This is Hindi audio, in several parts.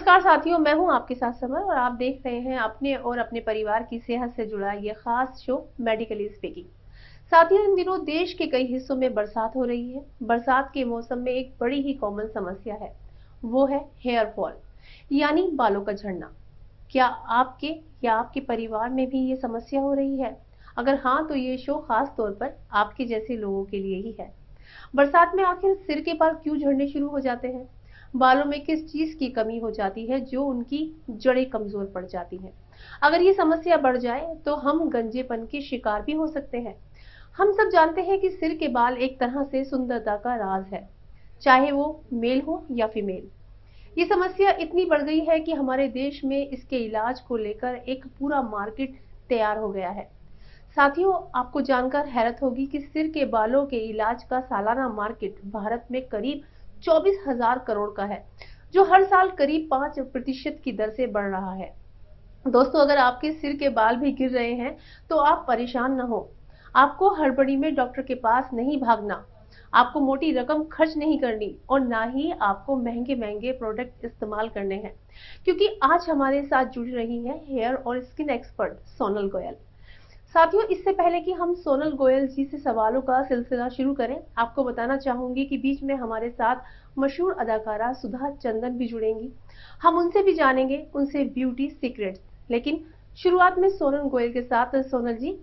नमस्कार साथियों, मैं हूं आपके साथ समर और आप देख रहे हैं अपने और अपने परिवार की सेहत से जुड़ा ये खास शो मेडिकली स्पीकिंग। साथियों, इन दिनों देश के कई हिस्सों में बरसात हो रही है। बरसात के मौसम में एक बड़ी ही कॉमन समस्या है, वो है हेयर फॉल, यानी बालों का झड़ना। क्या आपके या आपके परिवार में भी ये समस्या हो रही है? अगर हाँ, तो ये शो खास तौर पर आपके जैसे लोगों के लिए ही है। बरसात में आखिर सिर के बाल क्यों झड़ने शुरू हो जाते हैं? बालों में किस चीज की कमी हो जाती है जो उनकी जड़ें कमजोर पड़ जाती हैं? अगर ये समस्या बढ़ जाए तो हम गंजेपन के शिकार भी हो सकते हैं। हम सब जानते हैं कि सिर के बाल एक तरह से सुंदरता का राज है, चाहे वो मेल हो या फीमेल। ये समस्या इतनी बढ़ गई है कि हमारे देश में इसके इलाज को लेकर एक पूरा मार्केट तैयार हो गया है। साथियों, आपको जानकर हैरत होगी कि सिर के बालों के इलाज का सालाना मार्केट भारत में करीब 24,000 करोड़ का है, जो हर साल करीब 5% की दर से बढ़ रहा है। दोस्तों, अगर आपके सिर के बाल भी गिर रहे हैं तो आप परेशान न हो। आपको हड़बड़ी में डॉक्टर के पास नहीं भागना, आपको मोटी रकम खर्च नहीं करनी और ना ही आपको महंगे महंगे प्रोडक्ट इस्तेमाल करने हैं, क्योंकि आज हमारे साथ जुड़ रही है हेयर और स्किन एक्सपर्ट सोनल गोयल। साथियों, इससे पहले कि हम सोनल गोयल जी से सवालों का सिलसिला शुरू करें, आपको बताना चाहूंगी कि बीच में हमारे साथ मशहूर अदाकारा सुधा चंदन भी जुड़ेंगी। हम उनसे भी जानेंगे उनसे ब्यूटी सीक्रेट्स। लेकिन शुरुआत में सोनल गोयल के साथ। सोनल जी,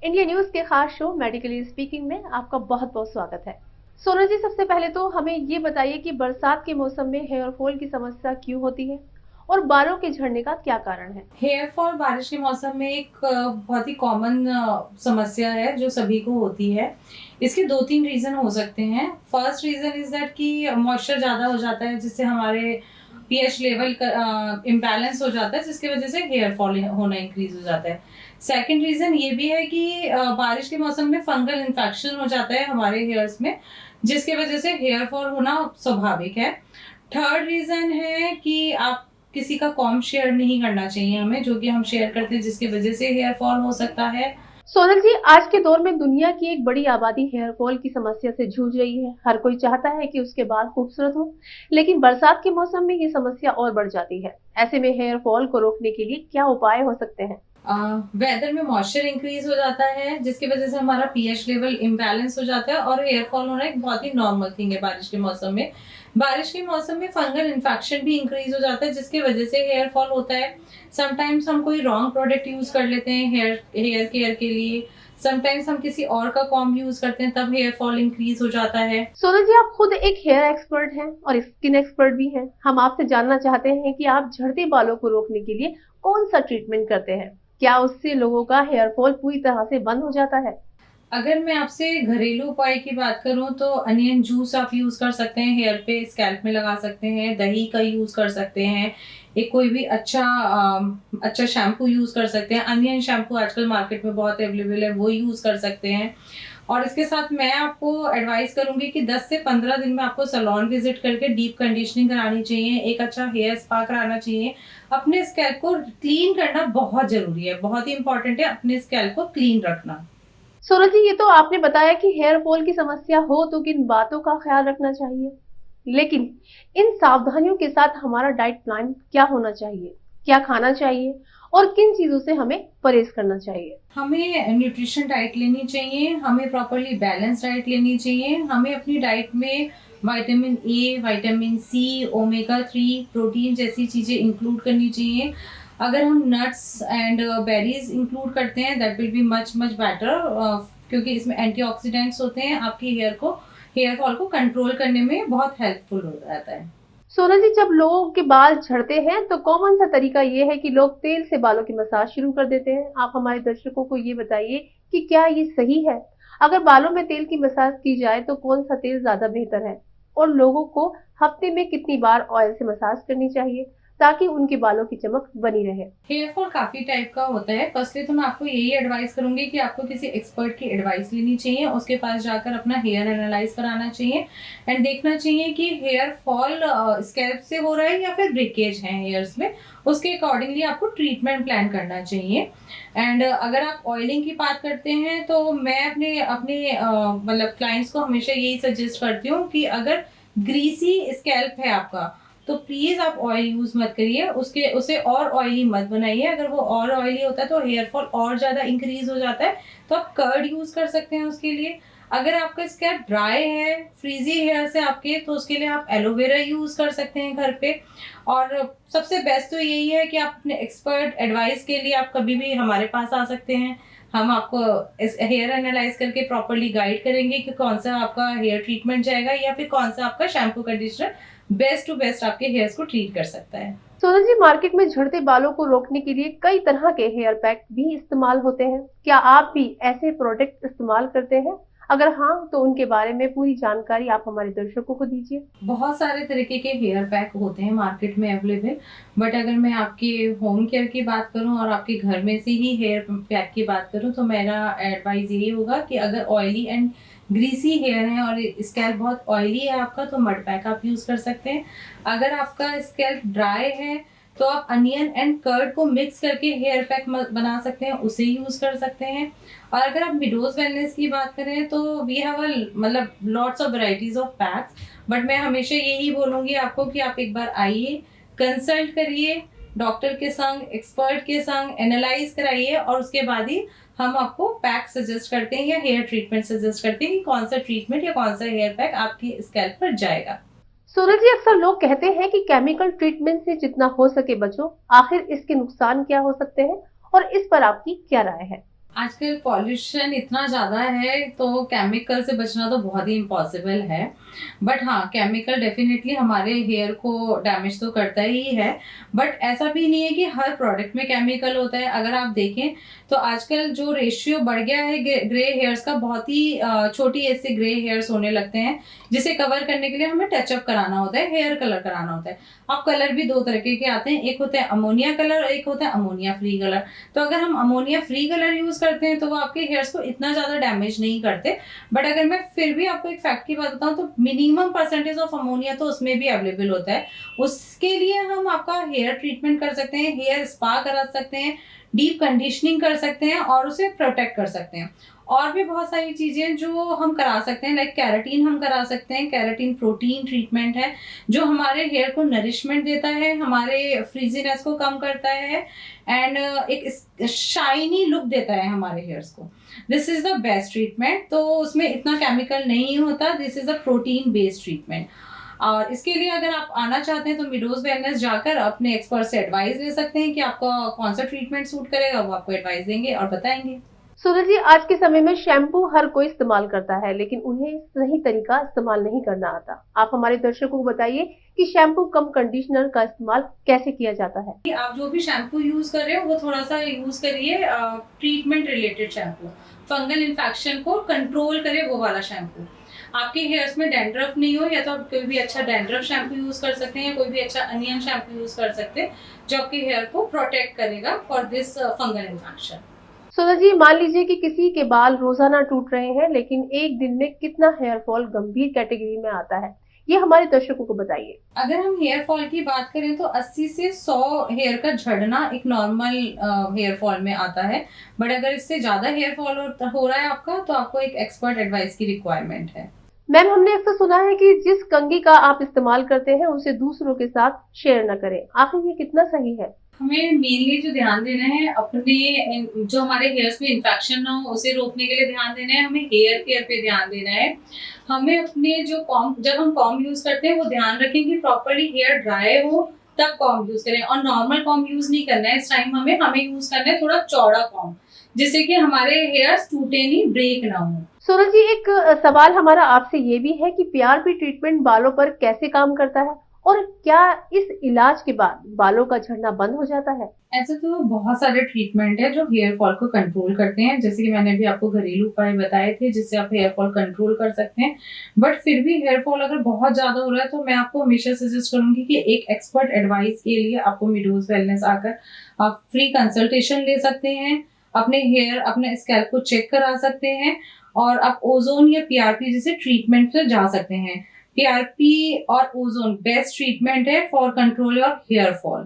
इंडिया न्यूज के खास शो मेडिकली स्पीकिंग में आपका बहुत बहुत स्वागत है। सोनल जी, सबसे पहले तो हमें ये बताइए कि बरसात के मौसम में हेयर फॉल की समस्या क्यों होती है और बालों के झड़ने का क्या कारण है? हेयर फॉल बारिश के मौसम में एक बहुत ही कॉमन समस्या है जो सभी को होती है। इसके 2-3 रीज़न हो सकते हैं। फर्स्ट रीज़न इज़ दैट कि मॉइस्चर ज़्यादा हो जाता है जिससे हमारे पीएच लेवल का इम्बैलेंस हो जाता है जिसकी वजह से हेयर फॉल होना इंक्रीज़ हो जाता है। सेकंड रीज़न ये भी है कि बारिश के मौसम में फंगल इन्फेक्शन हो जाता है हमारे हेयर्स में जिसकी वजह से हेयर फॉल होना स्वाभाविक है। थर्ड रीज़न है कि आप किसी का कॉम्ब शेयर नहीं करना चाहिए हमें, जो कि हम शेयर करते हैं जिसकी वजह से हेयर फॉल हो सकता है। सोनल जी, आज के दौर में दुनिया की एक बड़ी आबादी हेयर फॉल की समस्या से जूझ रही है। हर कोई चाहता है कि उसके बाल खूबसूरत हो, लेकिन बरसात के मौसम में ये समस्या और बढ़ जाती है। ऐसे में हेयर फॉल को रोकने के लिए क्या उपाय हो सकते हैं? वेदर में मॉइस्चर इंक्रीज हो जाता है जिसकी वजह से हमारा पीएच लेवल इम्बैलेंस हो जाता है और हेयर फॉल होना एक बहुत ही नॉर्मल थिंग है बारिश के मौसम में। बारिश के मौसम में फंगल इन्फेक्शन भी इंक्रीज हो जाता है जिसकी वजह से हेयर फॉल होता है। समटाइम्स हम कोई रॉन्ग प्रोडक्ट यूज कर लेते हैं हेयर केयर के लिए। समटाइम्स हम किसी और का कॉम्ब यूज करते हैं तब हेयर फॉल इंक्रीज हो जाता है। सोनल जी, आप खुद एक हेयर एक्सपर्ट हैं और स्किन एक्सपर्ट भी हैं। हम आपसे जानना चाहते हैं कि आप झड़ते बालों को रोकने के लिए कौन सा ट्रीटमेंट करते हैं? क्या उससे लोगों का हेयर फॉल पूरी तरह से बंद हो जाता है? अगर मैं आपसे घरेलू उपाय की बात करूँ तो अनियन जूस आप यूज़ कर सकते हैं, हेयर पे स्कैल्प में लगा सकते हैं, दही का यूज़ कर सकते हैं, एक कोई भी अच्छा शैम्पू यूज़ कर सकते हैं। अनियन शैम्पू आजकल मार्केट में बहुत अवेलेबल है, वो यूज़ कर सकते हैं। और इसके साथ मैं आपको एडवाइस करूँगी कि 10 से 15 दिन में आपको सैलून विज़िट करके डीप कंडीशनिंग करानी चाहिए, एक अच्छा हेयर स्पा कराना चाहिए। अपने स्कैल्प को क्लीन करना बहुत ज़रूरी है, बहुत ही इम्पोर्टेंट है अपने स्कैल्प को क्लीन रखना। सोनल जी, ये तो आपने बताया कि हेयर फॉल की समस्या हो तो किन बातों का ख्याल रखना चाहिए, लेकिन इन सावधानियों के साथ हमारा डाइट प्लान क्या होना चाहिए? क्या खाना चाहिए और किन चीजों से हमें परहेज करना चाहिए? हमें न्यूट्रिशन डाइट लेनी चाहिए, हमें प्रॉपर्ली बैलेंस डाइट लेनी चाहिए, हमें अपनी डाइट में vitamin A, vitamin C, omega 3, protein जैसी चीज़ें इंक्लूड करनी चाहिए। अगर हम नट्स एंड बेरीज इंक्लूड करते हैं that will be much much better, क्योंकि इसमें एंटीऑक्सीडेंट्स होते हैं, आपकी हेयर फॉल को कंट्रोल करने में बहुत हेल्पफुल हो जाता है। सोनल जी, जब लोगों के बाल झड़ते हैं तो कॉमन सा तरीका ये है कि लोग तेल से बालों की मसाज शुरू कर देते हैं। आप हमारे दर्शकों को ये बताइए कि क्या ये सही है? अगर बालों में तेल की मसाज की जाए तो कौन सा तेल ज्यादा बेहतर है? और लोगों को हफ्ते में कितनी बार ऑयल से मसाज करनी चाहिए ताकि उनके बालों की चमक बनी रहे? हेयर फॉल काफ़ी टाइप का होता है। फर्स्टली तो मैं आपको यही एडवाइस करूँगी कि आपको किसी एक्सपर्ट की एडवाइस लेनी चाहिए, उसके पास जाकर अपना हेयर एनालाइज़ कराना चाहिए एंड देखना चाहिए कि हेयर फॉल स्कैल्प से हो रहा है या फिर ब्रेकेज है हेयर्स में। उसके अकॉर्डिंगली आपको ट्रीटमेंट प्लान करना चाहिए। एंड अगर आप ऑयलिंग की बात करते हैं तो मैं अपने अपने मतलब क्लाइंट्स को हमेशा यही सजेस्ट करती हूँ कि अगर ग्रीसी स्कैल्प है आपका तो प्लीज आप ऑयल यूज मत करिए, उसे और ऑयली मत बनाइए। अगर वो और ऑयली होता है तो हेयर फॉल और ज्यादा इंक्रीज हो जाता है। तो आप कर्ड यूज कर सकते हैं उसके लिए। अगर आपका स्कैल्प ड्राई है, फ्रीजी हेयर से आपके, तो उसके लिए आप एलोवेरा यूज कर सकते हैं घर पे। और सबसे बेस्ट तो यही है कि आप अपने एक्सपर्ट एडवाइस के लिए आप कभी भी हमारे पास आ सकते हैं। हम आपको इस हेयर एनालाइज करके प्रॉपरली गाइड करेंगे कि कौन सा आपका हेयर ट्रीटमेंट जाएगा या फिर कौन सा आपका shampoo conditioner best to best आपके हेयर्स को ट्रीट कर सकता है। सोनल जी, मार्केट में झड़ते बालों को रोकने के लिए कई तरह के हेयर पैक भी इस्तेमाल होते हैं। क्या आप भी ऐसे प्रोडक्ट इस्तेमाल करते हैं? अगर हाँ, तो उनके बारे में पूरी जानकारी आप हमारे दर्शकों को दीजिए। बहुत सारे तरीके के हेयर पैक होते हैं मार्केट में अवेलेबल, बट अगर मैं आपके होम केयर की बात करूं और आपके घर में से ही हेयर पैक की बात करूं तो मेरा एडवाइस यही होगा कि अगर ऑयली एंड ग्रीसी हेयर है और स्कैल्प बहुत ऑयली है आपका, तो मड पैक आप यूज कर सकते हैं। अगर आपका स्कैल्प ड्राई है तो आप अनियन एंड कर्ड को मिक्स करके हेयर पैक बना सकते हैं, उसे यूज कर सकते हैं। और अगर आप मिडोज वेलनेस की बात करें तो वी हैव मतलब lots of varieties of PACS, but मैं हमेशा यही बोलूंगी आपको कि आप एक बार आइए, कंसल्ट करिए डॉक्टर के संग, एक्सपर्ट के संग, एनालाइज कराइए और उसके बाद ही हम आपको पैक सजेस्ट करते हैं या हेयर ट्रीटमेंट सजेस्ट करते हैं कि कौन सा ट्रीटमेंट या कौन सा हेयर पैक आपके स्कैल्प पर जाएगा। सोनल जी, अक्सर लोग कहते हैं कि केमिकल ट्रीटमेंट से जितना हो सके बचो। आखिर इसके नुकसान क्या हो सकते हैं और इस पर आपकी क्या राय है? आजकल पॉल्यूशन इतना ज़्यादा है तो केमिकल से बचना तो बहुत ही इम्पॉसिबल है। बट हाँ, केमिकल डेफिनेटली हमारे हेयर को डैमेज तो करता ही है, बट ऐसा भी नहीं है कि हर प्रोडक्ट में केमिकल होता है। अगर आप देखें तो आजकल जो रेशियो बढ़ गया है ग्रे हेयर्स का, बहुत ही छोटी एज से ग्रे हेयर्स होने लगते हैं, जिसे कवर करने के लिए हमें टचअप कराना होता है, हेयर कलर कराना होता है। अब कलर भी दो तरीके के आते हैं, एक होता है अमोनिया कलर, एक होता है अमोनिया फ्री कलर। तो अगर हम अमोनिया फ्री कलर यूज करते हैं तो वो आपके हेयर्स को इतना ज्यादा डैमेज नहीं करते। बट अगर मैं फिर भी आपको एक फैक्ट की बात बताऊं तो मिनिमम परसेंटेज ऑफ अमोनिया तो उसमें भी अवेलेबल होता है। उसके लिए हम आपका हेयर ट्रीटमेंट कर सकते हैं, हेयर स्पा करा सकते हैं, डीप कंडीशनिंग कर सकते हैं और उसे प्रोटेक्ट कर सकते हैं। और भी बहुत सारी चीजें जो हम करा सकते हैं, लाइक कैराटीन हम करा सकते हैं। कैराटीन प्रोटीन ट्रीटमेंट है जो हमारे हेयर को नरिशमेंट देता है, हमारे फ्रीजीनेस को कम करता है एंड एक शाइनी लुक देता है हमारे हेयर्स को। This is the best treatment. तो उसमें इतना केमिकल नहीं होता, this is a protein based treatment. और इसके लिए अगर आप आना चाहते हैं तो मिडोज वेलनेस जाकर अपने एक्सपर्ट से एडवाइस ले सकते हैं कि आपका कौन सा ट्रीटमेंट सूट करेगा, वो आपको एडवाइस देंगे और बताएंगे। सोनल जी, आज के समय में शैम्पू हर कोई इस्तेमाल करता है, लेकिन उन्हें सही तरीका इस्तेमाल नहीं करना आता। आप हमारे दर्शकों को बताइए कि शैम्पू कम कंडीशनर का इस्तेमाल कैसे किया जाता है। आप जो भी शैम्पू यूज कर रहे हो वो थोड़ा सा यूज करिए treatment related shampoo, fungal infection को कंट्रोल करे वो वाला शैम्पू। आपके हेयर्स में डैंड्रफ नहीं हो, या तो आप कोई भी अच्छा डैंड्रफ शैम्पू यूज कर सकते हैं या कोई भी अच्छा अनियन शैम्पू यूज कर सकते हैं जो आपके हेयर को प्रोटेक्ट करेगा for this fungal infection. Sonal ji, मान लीजिए कि किसी के बाल रोजाना टूट रहे हैं, लेकिन एक दिन में कितना हेयर फॉल गंभीर कैटेगरी में आता है, ये हमारे दर्शकों को बताइए। अगर हम हेयर फॉल की बात करें तो 80 से 100 हेयर का झड़ना एक नॉर्मल हेयर फॉल में आता है। बट अगर इससे ज्यादा हेयर फॉल हो रहा है आपका तो आपको एक एक्सपर्ट एडवाइस की रिक्वायरमेंट है। मैम, हमने अक्सर सुना है कि जिस कंघी का आप इस्तेमाल करते हैं उसे दूसरों के साथ शेयर न करें। आखिर ये कितना सही है? हमें मेनली जो ध्यान देना है अपने जो हमारे हेयर्स में इन्फेक्शन ना हो उसे रोकने के लिए ध्यान देना है, हमें हेयर केयर पे ध्यान देना है। हमें अपने जो कॉम्ब, जब हम कॉम्ब यूज करते हैं वो ध्यान रखें कि प्रॉपरली हेयर ड्राई हो तब कॉम्ब यूज करें, और नॉर्मल कॉम्ब यूज नहीं करना है इस टाइम। हमें यूज करना है थोड़ा चौड़ा कॉम्ब, जिससे कि हमारे हेयर्स टूटे नहीं, ब्रेक ना हो। सोनल जी, एक सवाल हमारा आपसे ये भी है कि पीआरपी ट्रीटमेंट बालों पर कैसे काम करता है और क्या इस इलाज के बाद बालों का झड़ना बंद हो जाता है? ऐसे तो बहुत सारे ट्रीटमेंट है जो हेयर फॉल को कंट्रोल करते हैं, जैसे कि मैंने भी आपको घरेलू उपाय बताए थे जिससे आप हेयर फॉल कंट्रोल कर सकते हैं। बट फिर भी हेयर फॉल अगर बहुत ज्यादा हो रहा है तो मैं आपको हमेशा सजेस्ट करूंगी कि एक एक्सपर्ट एडवाइस के लिए आपको मिडोज वेलनेस आकर आप फ्री कंसल्टेशन ले सकते हैं, अपने हेयर अपने स्कैल्प को चेक करा सकते हैं और आप ओजोन या पीआरपी जैसे ट्रीटमेंट पे जा सकते हैं। पीआरपी और ओजोन बेस्ट ट्रीटमेंट है for control your hair fall.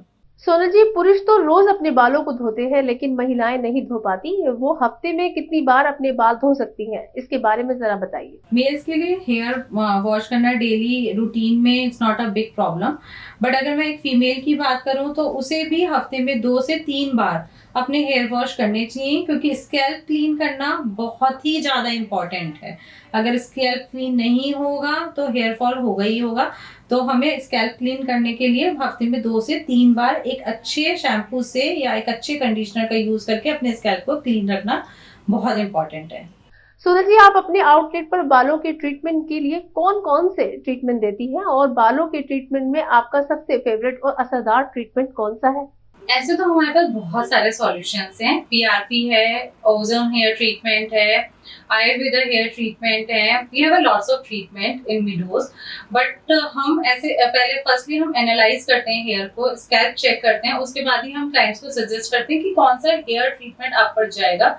Sonal ji, पुरुष तो रोज अपने बालों को धोते हैं लेकिन महिलाएं नहीं धो पाती। वो हफ्ते में कितनी बार अपने बाल धो सकती हैं, इसके बारे में जरा बताइए। मेल्स के लिए हेयर वॉश करना डेली रूटीन में it's not a big problem, but अगर मैं एक फीमेल की बात करूं तो उसे भी हफ्ते में 2 से 3 बार अपने हेयर वॉश करने चाहिए, क्योंकि स्कैल्प क्लीन करना बहुत ही ज़्यादा इम्पॉर्टेंट है। अगर स्कैल्प क्लीन नहीं होगा तो हेयर फॉल होगा ही होगा। तो हमें स्कैल्प क्लीन करने के लिए हफ्ते में 2 से 3 बार एक अच्छे शैम्पू से या एक अच्छे कंडीशनर का यूज करके अपने स्कैल्प को क्लीन रखना बहुत इम्पॉर्टेंट है। सोनल जी, आप अपने आउटलेट पर बालों के ट्रीटमेंट के लिए कौन-कौन से ट्रीटमेंट देती हैं और बालों के ट्रीटमेंट में आपका सबसे फेवरेट और असरदार ट्रीटमेंट कौन सा है? ऐसे तो हमारे पास बहुत सारे सॉल्यूशंस हैं। पीआरपी है, ओजोन हेयर ट्रीटमेंट है, आयुर्वेदा हेयर ट्रीटमेंट है। We have a lots of treatment in Meadows, but हम ऐसे पहले फर्स्टली हम एनालाइज करते हैं हेयर को, स्कैल्प चेक करते हैं, उसके बाद ही हम क्लाइंट्स को सजेस्ट करते हैं कि कौन सा हेयर ट्रीटमेंट आप पर जाएगा।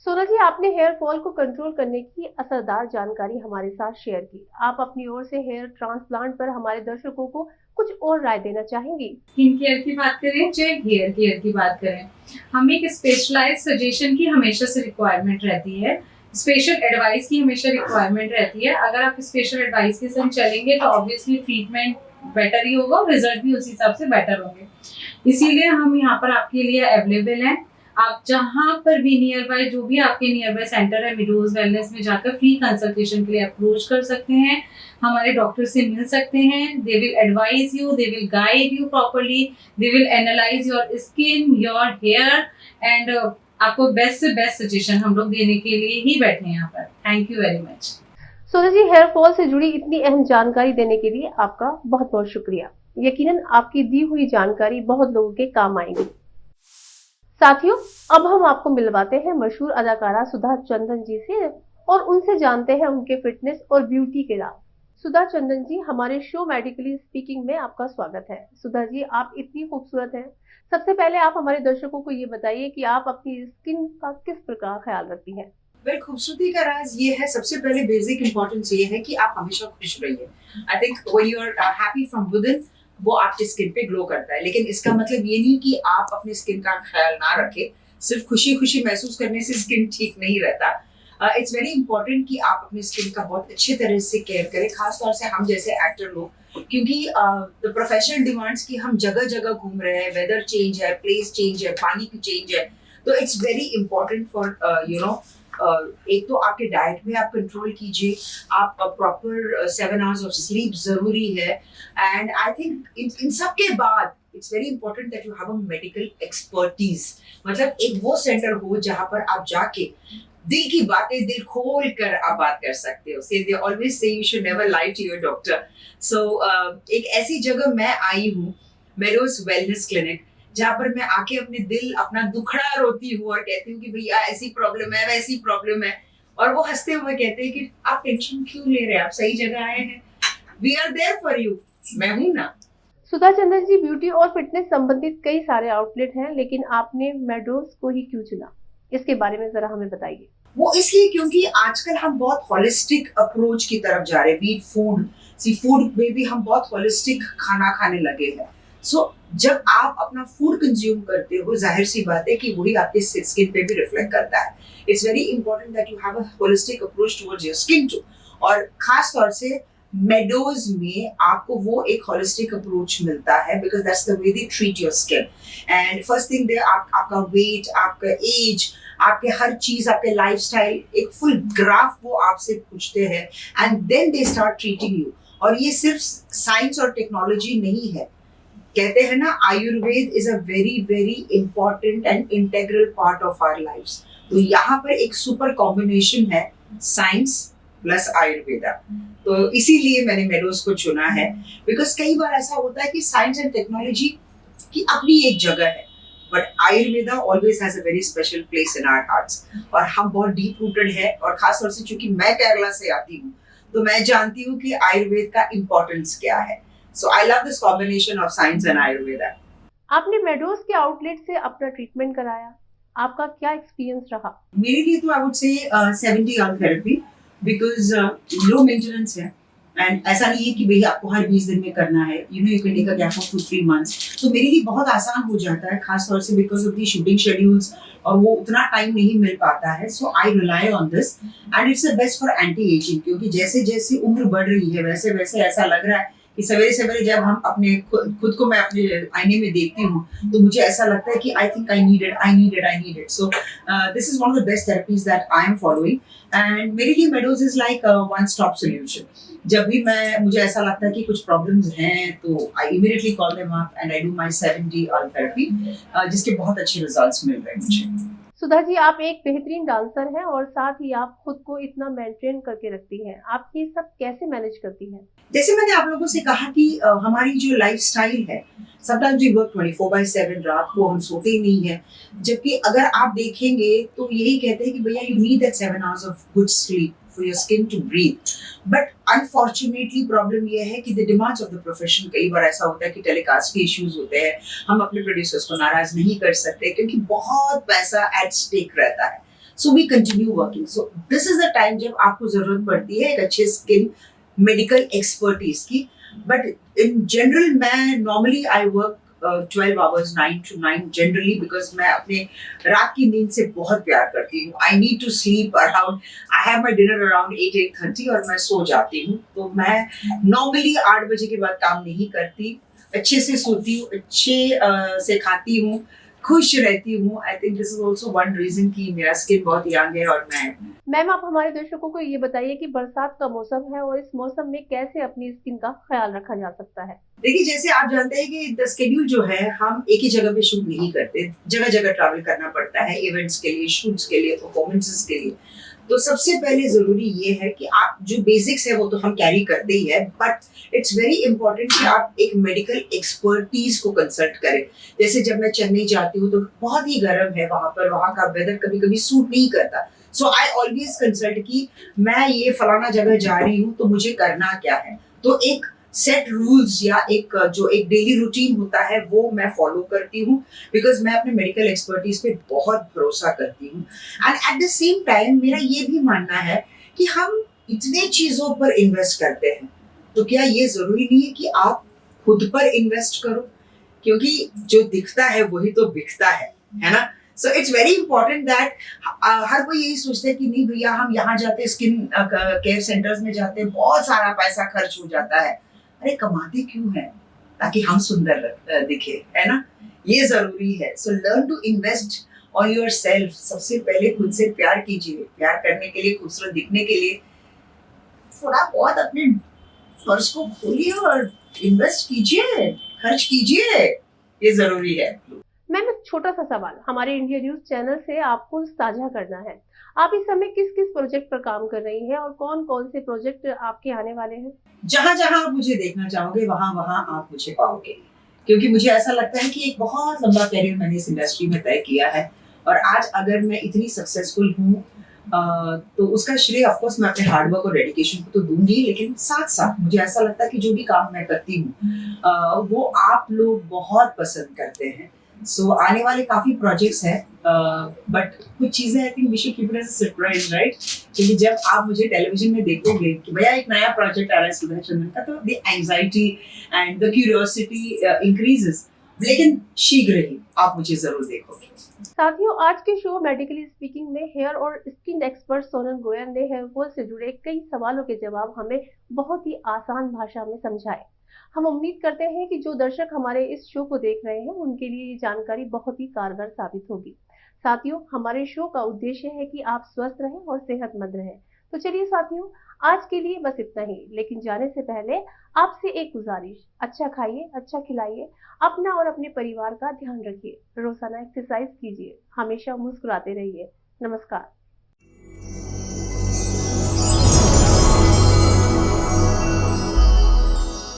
सोनल जी, आपने हेयर फॉल को कंट्रोल करने की असरदार जानकारी हमारे साथ शेयर की। आप अपनी ओर से हेयर ट्रांसप्लांट पर हमारे दर्शकों को कुछ और राय देना चाहेंगी? स्किन केयर की बात करें चाहे हेयर केयर की बात करें, हमें एक स्पेशलाइज्ड सजेशन की हमेशा से रिक्वायरमेंट रहती है, स्पेशल एडवाइस की हमेशा रिक्वायरमेंट रहती है। अगर आप स्पेशल एडवाइस के संग चलेंगे तो ऑब्वियसली ट्रीटमेंट बेटर ही होगा और रिजल्ट भी उस हिसाब से बेटर होंगे। इसीलिए हम यहाँ पर आपके लिए अवेलेबल हैं। आप जहाँ पर भी नियर बाय, जो भी आपके नियर बाय सेंटर है, मिडोज वेलनेस में जाकर फ्री कंसल्टेशन के लिए अप्रोच कर सकते हैं, हमारे डॉक्टर से मिल सकते हैं। They will advise you, they will guide you properly, they will analyse your skin, your hair, and आपको बेस्ट से बेस्ट सजेशन हम लोग देने के लिए ही बैठे हैं यहाँ पर। Thank you very much. Sonal ji, hair fall से जुड़ी इतनी अहम जानकारी देने के लिए आपका बहुत बहुत शुक्रिया। यकीनन आपकी दी हुई जानकारी बहुत लोगों के काम आएगी। साथियों, अब हम आपको मिलवाते हैं मशहूर अदाकारा सुधा चंदन जी से और उनसे जानते हैं उनके फिटनेस और ब्यूटी के राज। सुधा चंदन जी, हमारे शो मेडिकली स्पीकिंग में आपका स्वागत है। सुधा जी, आप इतनी खूबसूरत हैं। सबसे पहले आप हमारे दर्शकों को ये बताइए कि आप अपनी स्किन का किस प्रकार ख्याल रखती हैं? वेल, खूबसूरती का राज ये है, सबसे पहले बेसिक इंपॉर्टेंस ये है कि आप हमेशा खुश रहिए। I think when you are happy from within, वो आपकी स्किन पे ग्लो करता है। लेकिन इसका मतलब ये नहीं कि आप अपनी स्किन का ख्याल ना रखें। सिर्फ खुशी खुशी महसूस करने से स्किन ठीक नहीं रहता। इट्स वेरी इंपॉर्टेंट कि आप अपनी स्किन का बहुत अच्छे तरह से केयर करें, खासतौर से हम जैसे एक्टर लोग, क्योंकि द प्रोफेशनल डिमांड्स की हम जगह जगह घूम रहे हैं, वेदर चेंज है, प्लेस चेंज है, पानी की चेंज है, तो इट्स वेरी इंपॉर्टेंट फॉर एक तो आपके डाइट में आप कंट्रोल कीजिए, आप प्रॉपर 7 आवर्स ऑफ स्लीप जरूरी है, एंड आई थिंक इन सब के बाद it's very important that you have a medical expertise. मतलब एक वो सेंटर हो जहां पर आप जाके दिल की बातें दिल खोल कर आप बात कर सकते हो। They always say you should never lie to your doctor. So एक ऐसी जगह मैं आई हूँ, मेडोज वेलनेस क्लिनिक, जहाँ पर मैं आके अपने दिल अपना दुखड़ा रोती हूँ और कहती हूँ कि भैया ऐसी प्रॉब्लम है, वैसी प्रॉब्लम है, और वो हंसते हुए कहते हैं कि आप टेंशन क्यों ले रहे हैं, आप सही जगह आए हैं, we are there for you, मैं हूँ ना। सुधा चंदन जी, ब्यूटी और फिटनेस संबंधित कई सारे आउटलेट हैं, लेकिन आपने मेडोज को ही क्यों चुना? इसके बारे में जरा हमें बताइए। वो इसलिए क्योंकि आजकल हम बहुत होलिस्टिक अप्रोच की तरफ जा रहे हैं। बीट फूड, फूड में भी हम बहुत होलिस्टिक खाना खाने लगे हैं। सो जब आप अपना फूड कंज्यूम करते हो, जाहिर सी बात है कि वही आपके स्किन पे भी रिफ्लेक्ट करता है। It's very important that you have a holistic approach towards your skin too, और खास तौर से मेडोज में आपको वो एक होलिस्टिक अप्रोच मिलता है, because that's the way they treat your skin. And first thing they आपका वेट, आपका एज, आपके हर चीज, आपके लाइफस्टाइल, एक फुल ग्राफ वो आपसे पूछते हैं, and then they start treating you. और ये सिर्फ साइंस और टेक्नोलॉजी नहीं है। कहते हैं ना, Ayurveda is a very very important and integral part of our lifes. तो यहाँ पर एक सुपर कॉम्बिनेशन है, साइंस प्लस आयुर्वेदा। तो इसीलिए मैंने मेडोज को चुना है, बिकॉज कई बार ऐसा होता है कि साइंस एंड टेक्नोलॉजी की अपनी एक जगह है, but Ayurveda always has a very special place in our hearts. और हम बहुत डीप रूटेड है, और खासतौर से चूंकि मैं केरला से आती हूँ, तो मैं जानती हूँ कि आयुर्वेद का इम्पोर्टेंस क्या है। So I love this combination of science and Ayurveda. आपने मेडोज के आउटलेट से अपना ट्रीटमेंट कराया, आपका क्या एक्सपीरियंस रहा? मेरे लिए तो I would say 70 hour therapy, because low maintenance है, एंड ऐसा नहीं है कि भाई आपको हर 20 दिन में करना है, you can take a gap of 2-3 months. तो मेरे लिए बहुत आसान हो जाता है, खास तौर से because of the shooting schedules, और वो उतना टाइम नहीं मिल पाता है। So I rely on this and it's the best for anti aging, क्योंकि जैसे जैसे उम्र बढ़ रही है वैसे वैसे ऐसा लग रहा है कि सवेरे सवेरे जब हम अपने खुद को मैं अपने आईने में देखती हूँ तो मुझे ऐसा लगता है कि I think I need it. So this is one of the best therapies that I am following, and मेरे लिए meadows is like one stop solution. जब भी मुझे ऐसा लगता है कि कुछ प्रॉब्लम्स हैं तो I immediately call them up and I do my 7D oil therapy, जिसके बहुत अच्छे रिजल्ट्स मिल रहे हैं मुझे। सुधा जी, आप एक बेहतरीन डांसर हैं और साथ ही आप खुद को इतना मेंटेन करके रखती हैं। आप ये सब कैसे मैनेज करती हैं? जैसे मैंने आप लोगों से कहा कि हमारी जो लाइफस्टाइल है, समटाइम्स वी वर्क 24/7, रात को हम सोते ही नहीं है, जबकि अगर आप देखेंगे तो यही कहते हैं कि भैया you need that 7 hours of good sleep for your skin to breathe. But unfortunately problem यह है कि the demands of the profession, कई बार ऐसा होता है कि टेलीकास्ट के इश्यूज होते हैं, हम अपने प्रोड्यूसर्स को नाराज नहीं कर सकते क्योंकि बहुत पैसा एट स्टेक रहता है। So we continue working. So this is the time जब आपको जरूरत पड़ती है एक अच्छे स्किन मेडिकल एक्सपर्टीज की। बट इन जनरल मैं normally I work 12 hours 9 to 9 generally, because मैं अपने रात की नींद से बहुत प्यार करती हूँ। I need to sleep around, I have my dinner around 8-8:30 और मैं सो जाती हूँ। तो मैं नॉर्मली 8 बजे के बाद काम नहीं करती, अच्छे से सोती हूँ, अच्छे से खाती हूँ, खुश रहती हूँ। I think this is also one reason कि मेरा स्किन बहुत यंग है। और मैम, आप हमारे दर्शकों को ये बताइए कि बरसात का मौसम है और इस मौसम में कैसे अपनी स्किन का ख्याल रखा जा सकता है? देखिए, जैसे आप जानते हैं कि द शेड्यूल जो है, हम एक ही जगह पे शूट नहीं करते, जगह जगह ट्रैवल करना पड़ता है इवेंट्स के लिए, शूट्स के लिए, परफॉर्मेंसेस के लिए। तो सबसे पहले जरूरी ये है कि आप जो बेसिक्स है वो तो हम कैरी करते ही है, बट इट्स वेरी इंपॉर्टेंट कि आप एक मेडिकल एक्सपर्टीज को कंसल्ट करें। जैसे जब मैं चेन्नई जाती हूँ तो बहुत ही गर्म है वहां पर, वहां का वेदर कभी कभी सूट नहीं करता। सो आई ऑलवेज कंसल्ट कि मैं ये फलाना जगह जा रही हूँ तो मुझे करना क्या है। तो एक सेट रूल्स या एक डेली रूटीन होता है वो मैं फॉलो करती हूँ, बिकॉज मैं अपने मेडिकल एक्सपर्टीज पे बहुत भरोसा करती हूँ। And at the same time मेरा ये भी मानना है कि हम इतने चीजों पर इन्वेस्ट करते हैं तो क्या ये जरूरी नहीं है कि आप खुद पर इन्वेस्ट करो, क्योंकि जो दिखता है वही तो बिकता है ना। So it's very important that हर कोई यही सोचता है कि नहीं भैया हम यहाँ जाते स्किन केयर सेंटर्स में जाते हैं, बहुत सारा पैसा खर्च हो जाता है। अरे कमाते क्यों है? ताकि हम सुंदर दिखे, है ना, ये जरूरी है। So learn to invest on yourself. सबसे पहले खुद से प्यार कीजिए। प्यार करने के लिए, खूबसूरत दिखने के लिए थोड़ा बहुत अपने पर्स को खोलिए और इन्वेस्ट कीजिए, खर्च कीजिए, ये जरूरी है। मैम, एक छोटा सा सवाल हमारे इंडिया न्यूज चैनल से आपको साझा करना है। आप इस समय किस किस प्रोजेक्ट पर काम कर रही हैं और कौन कौन से प्रोजेक्ट आपके आने वाले हैं? जहां जहां आप मुझे देखना चाहोगे वहां वहां आप मुझे पाओगे, क्योंकि मुझे ऐसा लगता है कि एक बहुत लंबा करियर मैंने इस इंडस्ट्री में तय किया है। और आज अगर मैं इतनी सक्सेसफुल हूँ तो उसका श्रेय ऑफ कोर्स मैं अपने हार्डवर्क और डेडिकेशन को तो दूंगी, लेकिन साथ साथ मुझे ऐसा लगता है कि जो भी काम मैं करती हूँ वो आप लोग बहुत पसंद करते हैं। सो आने वाले काफी प्रोजेक्ट्स हैं, बट कुछ चीजें I think we should keep it as a surprise, right? क्योंकि जब आप मुझे टेलीविजन में देखोगे कि भैया एक नया प्रोजेक्ट आ रहा है सुधा चंद्रन का, तो the anxiety and the curiosity increases. लेकिन शीघ्र ही आप मुझे जरूर देखोगे। साथियों, आज के शो मेडिकली स्पीकिंग में हेयर और स्किन एक्सपर्ट सोनल गोयल ने हेयर फॉल से जुड़े कई सवालों के जवाब हमें बहुत ही आसान भाषा में समझाए। हम उम्मीद करते हैं कि जो दर्शक हमारे इस शो को देख रहे हैं उनके लिए ये जानकारी बहुत ही कारगर साबित होगी। साथियों, हमारे शो का उद्देश्य है कि आप स्वस्थ रहें और सेहतमंद रहें। तो चलिए साथियों, आज के लिए बस इतना ही। लेकिन जाने से पहले आपसे एक गुजारिश, अच्छा खाइए, अच्छा खिलाइए, अपना और अपने परिवार का ध्यान रखिए, रोजाना एक्सरसाइज कीजिए, हमेशा मुस्कुराते रहिए। नमस्कार।